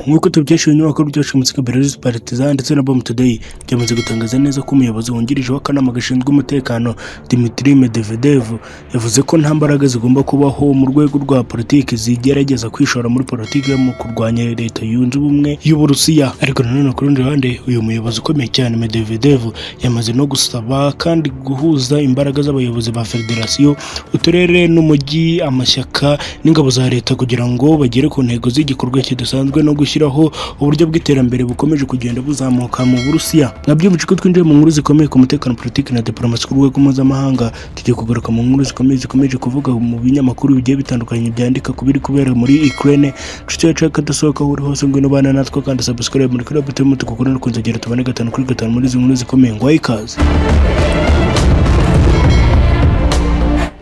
nk'uko tubyesha ibinyamakuru byacu munsi Kirimbuzi Partizan ndetse na Bomb Today byamaze gutangaza neza ko umuyobozi wungirije w'akanama gashinzwe umutekano Dmitry Medvedev yavuze ko nta mbaraga zigomba kubaho mu rwego rwa politiki zigerageza kwishora muri politiki mu kurwanya leta yunze ubumwe y'Uburusiya. Ariko nanone ku rundi ruhande uyu muyobozi ukomeye cyane Medvedev yamaze no gusaba kandi guhuza imbaraga z'abayobozi ba federasiyo, uturere n'umujyi, amashyaka n'ingabo za leta kugira ngo bagere ku ntego z'igikorwa kidasanzwe no gushyiraho uburyo bw'iterambere bukomeje kugenda buzamuka mu Burusiya. Nabyumvise ko twinjiye mu nkuru zikomeye ku mutekano, politiki na diplomasi ku rwego mpuzamahanga. Tugiye kugaruka mu nkuru zikomeje kuvuga mu binyamakuru bigiye bitandukanye byandika ku biri kubera muri Ukraine. Nshuti yacu kadasohoka uri hose ngwino bana natwe kandi subscribe muri kuri Batewe tukukunda kunzagera tubane 5 kuri 5 muri izi nkuru zikomeye ngo ikaze.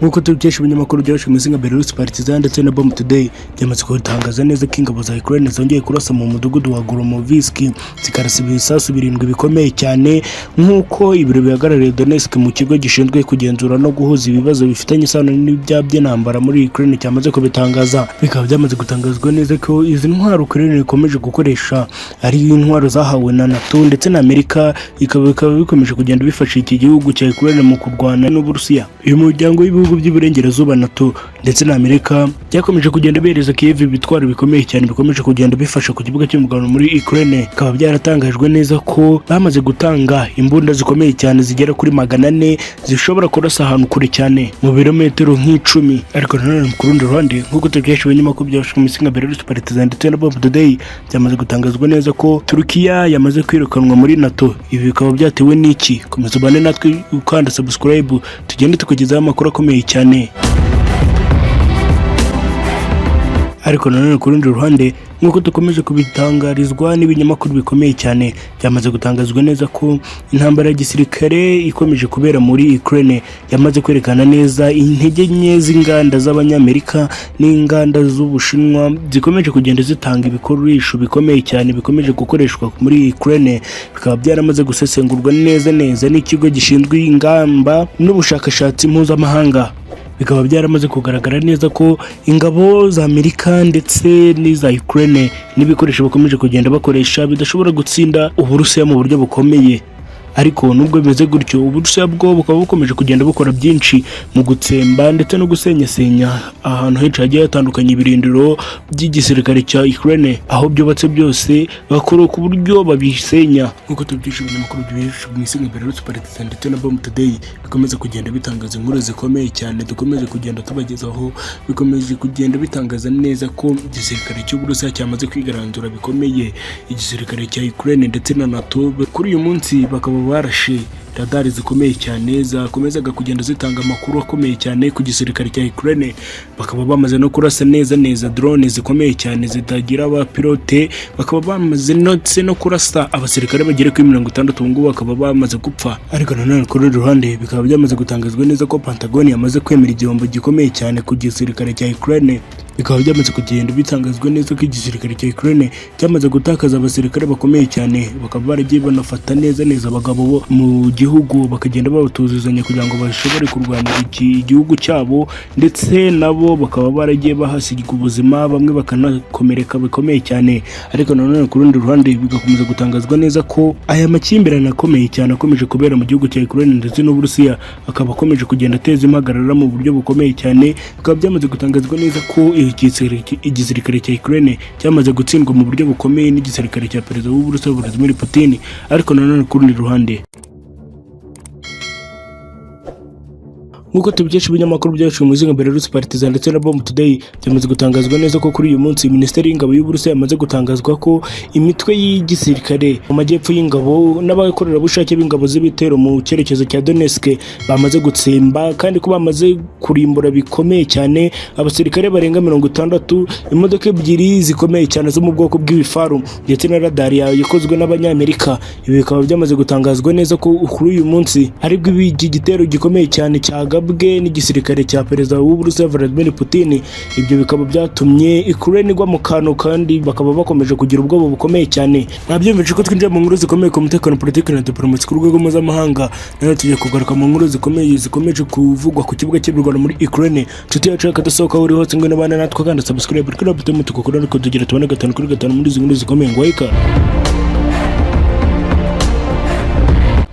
Nk'uko tubyesha ibinyamakuru byacu munsi Kirimbuzi Partizan ndetse na Bomb Today byamaze gutangaza neza ko ingabo za Ukraine zongeye kurasa mu mudugudu wa Kirimbuzi zikarasa ibisasu 7 bikomeye cyane, nk'uko ibiro bihagarariye Zelensky mu kigo gishinzwe kugenzura no guhuza ibibazo bifitanye isano n'ibya by'intambara muri Ukraine cyamaze kubitangaza. Bikaba byamaze gutangazwa neza ko izi ntwaro Ukraine ikomeje gukoresha ari intwaro zahawe na Nato ndetse na Amerika, bikaba bikomeje kugenda bifasha iki gihugu cya Ukraine mu kurwana n'Uburusiya. Uyu muryango w'ibihugu by'iburengerazuba Nato ndetse na Amerika byakomeje kugenda bereza Kiev ibitwaro bikomeye cyane bikomeje kugenda bifasha ku kibuga cy'umugano muri Ukraine. Bikaba byaratangajwe neza ko bamaze gutanga imbunda zikomeye cyane zigera kuri 400 zishobora kurasa ahantu kure cyane mu birometero nk'icumi. Ariko nanone ku rundi ruhande nk'uko tubyesha ibinyamakuru byacu mu Kirimbuzi Partizan ndetse na Bomb Today byamaze gutangazwa neza ko Turukiya yamaze kwirukanwa muri Nato. Ibi bikaba byatewe n'iki? Komeza bane natwe ukanda subscribe tugende tukugezaho amakuru akomeye cyane. Ariko nanone ku rundi ruhande nk'uko dukomeje kubitangarizwa n'ibinyamakuru bikomeye cyane byamaze gutangazwa neza ko intambara ya gisirikare ikomeje kubera muri Ukraine yamaze kwerekana neza intege nke z'inganda z'Abanyamerika n'inganda z'Ubushinwa zikomeje kugenda zitanga ibikoresho bikomeye cyane bikomeje gukoreshwa muri Ukraine. Bikaba byaramaze gusesengurwa neza n'ikigo gishinzwe ingamba n'ubushakashatsi mpuzamahanga. Bikaba byaramaze kugaragara neza ko ingabo za Amerika ndetse n'iza Ukraine n'ibikoresho bakomeje kugenda bakoresha bidashobora gutsinda Uburusiya mu buryo bukomeye. Ariko nubwo bimeze gutyo Uburusiya bwo bukaba bukomeje kugenda bukora byinshi mu gutsemba ndetse no gusenyasenya ahantu henshi hagiye hatandukanye ibirindiro by'igisirikare cya Ukraine. Aho byubatse byose bakora ku buryo babisenya. Nk'uko tubyisha ibinyamakuru byinshi mu Kirimbuzi Partizan ndetse na Bomb Today bikomeza kugenda bitangaza inkuru zikomeye cyane dukomeje kugenda tubagezaho, bikomeje kugenda bitangaza neza ko igisirikare cy'Uburusiya cyamaze kwigaranzura bikomeye igisirikare cya Ukraine ndetse na Nato. Kuri uyu munsi bakaba barashe radari zikomeye cyane zakomezaga kugenda zitanga amakuru akomeye cyane ku gisirikare cya Ukraine. Bakaba bamaze no kurasa neza drone zikomeye cyane zitagira abapilote, bakaba bamaze no kurasa abasirikare bagera kuri 60 ngo bakaba bamaze gupfa. Ariko nanone ku rundi ruhande bikaba byamaze gutangazwa neza ko Pentagon yamaze kwemera igihombo gikomeye cyane ku gisirikare cya Ukraine. Bikaba byamaze kugenda bitangazwa neza ko igisirikare cya Ukraine cyamaze gutakaza abasirikare bakomeye cyane, bakaba baragiye banafata neza abagabo mu gihugu bakagenda babatuzuzanya kugira ngo bashobore kurwanya iki gihugu cyabo, ndetse nabo bakaba baragiye bahasiga ubuzima, bamwe bakanakomereka bikomeye cyane. Ariko nanone ku rundi ruhande bigakomeza gutangazwa neza ko aya makimbirane akomeye cyane akomeje kubera mu gihugu cya Ukraine ndetse n'Uburusiya akaba akomeje kugenda ateza impagarara mu buryo bukomeye cyane. Bikaba byamaze gutangazwa neza ko igisirikare cya Ukraine cyamaze gutsindwa mu buryo bukomeye n'igisirikare cya perezida w'Uburusiya Vladimir Putin. Ariko nanone ku rundi ruhande nk'uko tubyesha ibinyamakuru byacu mu Kirimbuzi Partizan ndetse na Bomb Today byamaze gutangazwa neza ko kuri uyu munsi Minisiteri y'Ingabo y'Uburusiya yamaze gutangazwa ko imitwe y'igisirikare mu majyepfo y'ingabo n'abakorerabushake b'ingabo z'ibitero mu cyerekezo cya Donetsk bamaze gutsemba kandi ko bamaze kurimbura bikomeye cyane abasirikare barenga 60, imodoka 2 zikomeye cyane zo mu bwoko bw'ibifaru ndetse na radari yakozwe n'Abanyamerika. Ibi bikaba byamaze gutangazwa neza ko kuri uyu munsi aribwo iki gitero gikomeye cyane cyaga bwagabwe n'igisirikare cya perezida w'Uburusiya Vladimir Putin. Ibyo bikaba byatumye Ukraine igwa mu kantu kandi bakaba bakomeje kugira ubwoba bukomeye cyane. Nabyumvise ko twinjiye mu nkuru zikomeye ku mutekano, politiki na diplomasi ku rwego mpuzamahanga. Nayo tugiye kugaruka mu nkuru zikomeje kuvugwa ku kibuga cy'imirwano muri Ukraine. Nshuti yacu akadasohoka uri hose ngo n'abana natwe kandi subscribe kuri Batewe tukukora ariko tugira tubone 5 kuri 5 muri izi nkuru zikomeye ngo wayika.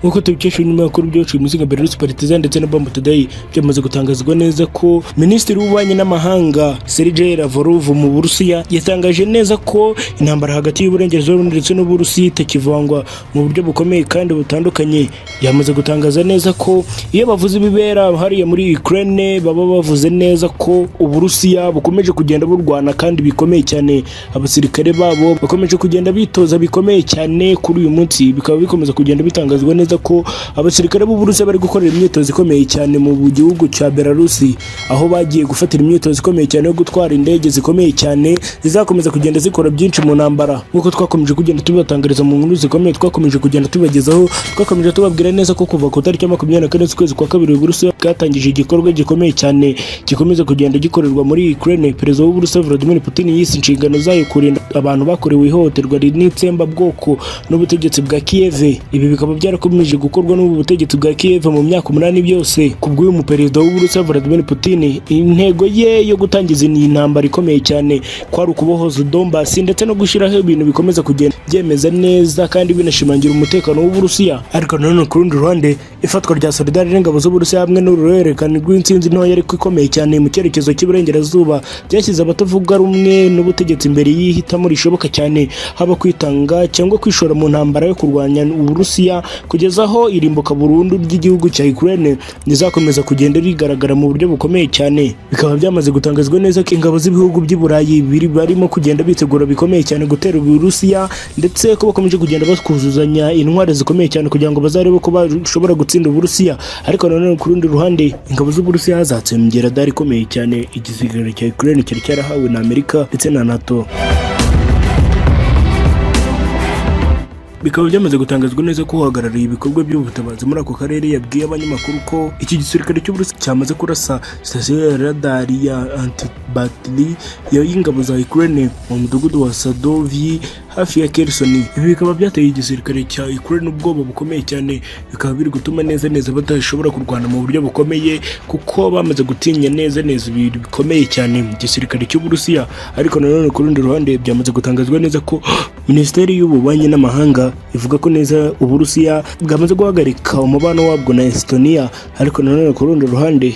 Nkuko tubikesha ibinyamakuru byacu muzinga Belarus Partizan ndetse na Bomb Today byamaze gutangazwa neza ko Minisitiri w'Ububanyi n'Amahanga Sergei Lavrov mu Burusiya yatangaje neza ko intambara hagati y'Uburengerazuba ndetse n'Uburusiya itakivangwa mu buryo bukomeye kandi butandukanye. Yamaze gutangaza neza ko iyo bavuze ibibera hariya muri Ukraine baba bavuze neza ko Uburusiya bukomeje kugenda burwana kandi bikomeye cyane. Abasirikare babo bakomeje kugenda bitoza bikomeye cyane kuri uyu munsi, bikaba bikomeza kugenda bitangazwa neza ko abasirikare b'Uburusiya bari gukorera imyitozo ikomeye cyane mu gihugu cya Belarus, aho bagiye gufatira imyitozo ikomeye cyane yo gutwara indege zikomeye cyane zizakomeza kugenda zikora byinshi mu ntambara. Nkuko twakomeje kugenda tubatangariza mu nkuru zikomeye, twakomeje kugenda tubagezaho, twakomeje tubabwira neza ko kuva ku tariki ya 24 z'ukwezi kwa kabiri Uburusiya bwatangije igikorwa gikomeye cyane gikomeza kugenda gikorerwa muri Ukraine. Perezida w'Uburusiya Vladimir Putin yise inshingano zayo kurinda abantu bakorewe ihohoterwa n'itsembabwoko n'ubutegetsi bwa Kiev. Ibi bikaba byarakomeje gukorwa n'ubu butegetsi bwa Kiev mu myaka 8 byose. Kubw'uyu muperezida w'Uburusiya Vladimir Putin, intego ye yo gutangiza iyi ntambara ikomeye cyane kwari ukubohoza Donbass ndetse no gushyiraho ibintu bikomeza kugenda byemeza neza kandi binashimangira umutekano w'Uburusiya. Ariko nanone ku rundi ruhande, ifatwa rya solidari n'ingabo z'Uburusiya hamwe n'uruhererekane rw'intsinzi ntoya ariko ikomeye cyane mu cyerekezo cy'Iburengerazuba byashyize abatavuga rumwe n'ubutegetsi imbere y'ihitamo rishoboka cyane, haba kwitanga cyangwa kwishora mu ntambara yo kurwanya Uburusiya kugeza aho irimbuka burundu ry'igihugu cya Ukraine rizakomeza kugenda rigaragara mu buryo bukomeye cyane. Bikaba byamaze gutangazwa neza ko ingabo z'ibihugu by'i Burayi barimo kugenda bitegura bikomeye cyane gutera Uburusiya ndetse ko bakomeje kugenda bakuzuzanya intware zikomeye cyane kugira ngo bazarebe ko bashobora gutsinda Uburusiya. Ariko nanone ku rundi ruhande, ingabo z'Uburusiya zatsembye radar ikomeye cyane igisirikare cya Ukraine cyari cyarahawe na Amerika ndetse na Nato. Bikaba byamaze gutangazwa neza ko uhagarariye ibikorwa by'ubutabazi muri ako karere yabwiye abanyamakuru ko iki gisirikare cy'Uburusiya cyamaze kurasa sitasiyo ya radar ya anti-battery y'ingabo za Ukraine mu mudugudu wa Sadovyi hafi ya Kherson. Ibi bikaba byateye igisirikare cya Ukraine ubwoba bukomeye cyane, bikaba biri gutuma neza batashobora kurwana mu buryo bukomeye kuko bamaze gutinya neza ibintu bikomeye cyane mu gisirikare cy'Uburusiya. Ariko nanone ku rundi ruhande byamaze gutangazwa neza ko Minisiteri y'Ububanyi n'Amahanga ivuga ko neza Uburusiya bwamaze guhagarika umubano wabwo na Estonia. Ariko nanone ku rundi ruhande,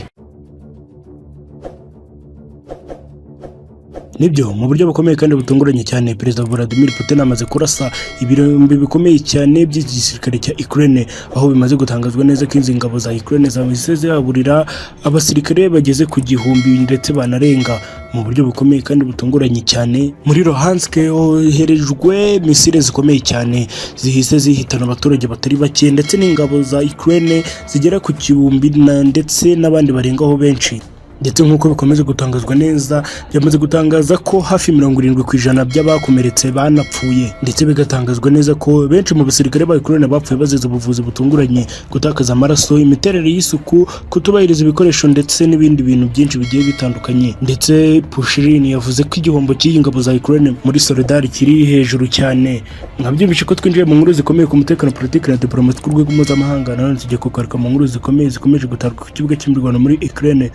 nibyo mu buryo bukomeye kandi butunguranye cyane, Perezida Vladimir Putin amaze kurasa ibirombe bikomeye cyane by'igisirikare cya Ukraine, aho bimaze gutangazwa neza ko izi ngabo za Ukraine zamaze zaburira abasirikare bageze ku 1000 ndetse banarenga mu buryo bukomeye kandi butunguranye cyane. Muri Luhansk hoherejwe misile zikomeye cyane zihise zihitana abaturage batari bake ndetse n'ingabo za Ukraine zigera ku 1000 ndetse n'abandi barengaho benshi. Ndetse nk'uko bikomeze gutangazwa neza, byamaze gutangaza ko hafi 70% by'abakomeretse banapfuye, ndetse bigatangazwa neza ko benshi mu basirikare ba Ukraine bapfuye bazize ubuvuzi butunguranye, gutakaza amaraso, imiterere y'isuku, kutubahiriza ibikoresho ndetse n'ibindi bintu byinshi bigiye bitandukanye. Ndetse Putin yavuze ko igihombo cy'ingabo za Ukraine muri solidari kiri hejuru cyane. Mwabyumvise ko twinjiye mu nkuru zikomeye ku mutekano, politiki na diplomasi ku rwego mpuzamahanga. Nanone tugiye kugaruka mu nkuru zikomeye zikomeje gutaruka ku kibuga cy'imirwano muri Ukraine.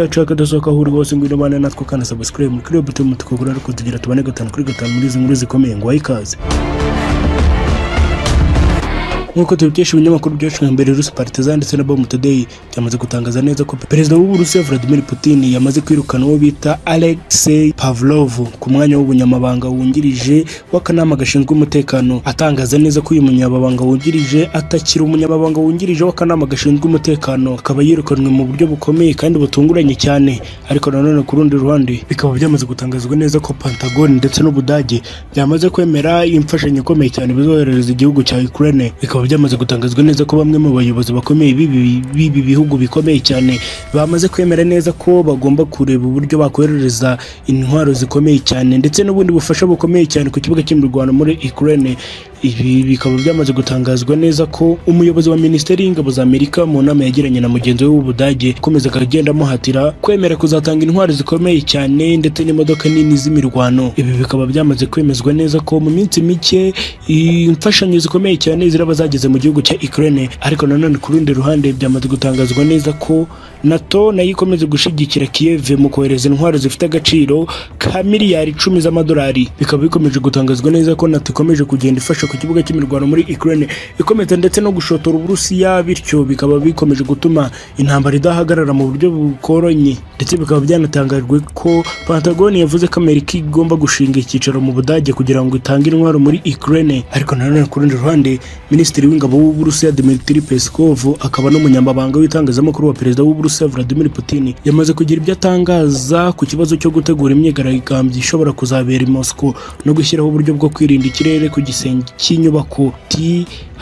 Yacu akadasohoka uri hose ngo n'abana natwe kandi subscribe kuri Batewe tukukora ariko tugira tubane 5 kuri 5 muri izi nkuru zikomeye ngo wayikaze. Nkuko tubikesha ibinyamakuru byacu mbere Belarus Partizan ndetse na Bomb Today byamaze gutangaza neza ko perezida w'Uburusiya Vladimir Putin yamaze kwirukana uwo bita Alexei Pavlov ku mwanya w'ubunyamabanga wungirije w'akanama gashinzwe umutekano, atangaza neza ko uyu munyamabanga wungirije atakira umunyamabanga wungirije w'akanama gashinzwe umutekano, akaba yirukanwe mu buryo bukomeye kandi butunguranye cyane. Ariko nanone ku rundi ruhande, bikaba byamaze gutangazwa neza ko Pentagon ndetse n'Ubudage byamaze kwemera imfashanyo ikomeye cyane bizoherereza igihugu cya Ukraine. Byamaze gutangazwa neza ko bamwe mu bayobozi bakomeye bibi bihugu bikomeye cyane bamaze kwemera neza ko bagomba kureba uburyo bakoherereza intwaro zikomeye cyane ndetse n'ubundi bufasha bukomeye cyane ku kibuga cy'imirwano muri Ukraine. Ibi bikaba byamaze gutangazwa neza ko umuyobozi wa Minisiteri y'Ingabo za Amerika mu nama yagiranye na mugenzi we w'Ubudage komeza kagenda amuhatira kwemera kuzatanga intwari zikomeye cyane ndetse n'imodoka nini z'imirwano. Ibi bikaba byamaze kwemezwa neza ko mu minsi mike imfashanyo zikomeye cyane ziraba zageze mu gihugu cya Ukraine. Ariko nanone ku rundi ruhande byamaze gutangazwa neza ko Nato nayo ikomeje gushigikira Kiev mu kohereza intwari zifite agaciro ka miliyari 10 z'amadolari. Bikaba bikomeje gutangazwa neza ko Nato ikomeje kugenda ifasha ku kibuga cy'imirwano muri Ukraine, ikomeza ndetse no gushotora Uburusiya, bityo bikaba bikomeje gutuma intambara idahagarara mu buryo bukoronye. Ndetse bikaba byanatangajwe ko Pentagon yavuze ko Amerika igomba gushinga icyicaro mu Budage kugira ngo itange intwaro muri Ukraine. Ariko nanone ku rundi ruhande Minisitiri w'Ingabo w'Uburusiya Dmitry Peskov akaba n'umunyamabanga w'itangazamakuru wa Perezida w'Uburusiya Vladimir Putin yamaze kugira ibyo atangaza ku kibazo cyo gutegura imyigaragambyo ishobora kuzabera i Moscow no gushyiraho uburyo bwo kwirinda ikirere ku gisenge cy'inyubako.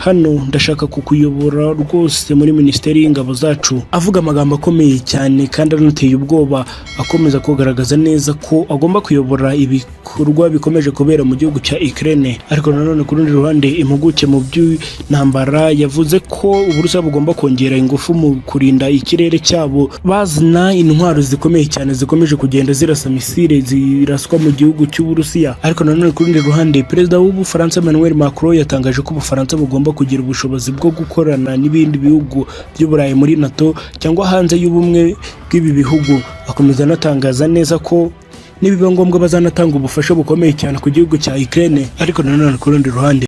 Hano ndashaka kukuyobora rwose muri Minisiteri y'Ingabo zacu. Avuga amagambo akomeye cyane kandi anateye ubwoba, akomeza kugaragaza neza ko agomba kuyobora ibikorwa bikomeje kubera mu gihugu cya Ukraine. Ariko nanone ku rundi ruhande impuguke mu by'intambara yavuze ko Uburusiya bugomba kongera ingufu mu kurinda ikirere cyabo, bazana intwaro zikomeye cyane zikomeje kugenda zirasa misile ziraswa mu gihugu cy'Uburusiya. Ariko nanone ku rundi ruhande Perezida w'Ubufaransa Emmanuel Macron yatangaje ko Ubufaransa bugomba kugira ubushobozi bwo gukorana n'ibindi bihugu by'Uburayi muri Nato cyangwa hanze y'ubumwe bw'ibi bihugu. Akomeza anatangaza neza ko nibiba ngombwa bazanatanga ubufasha bukomeye cyane ku gihugu cya Ukraine. Ariko nanone ku rundi ruhande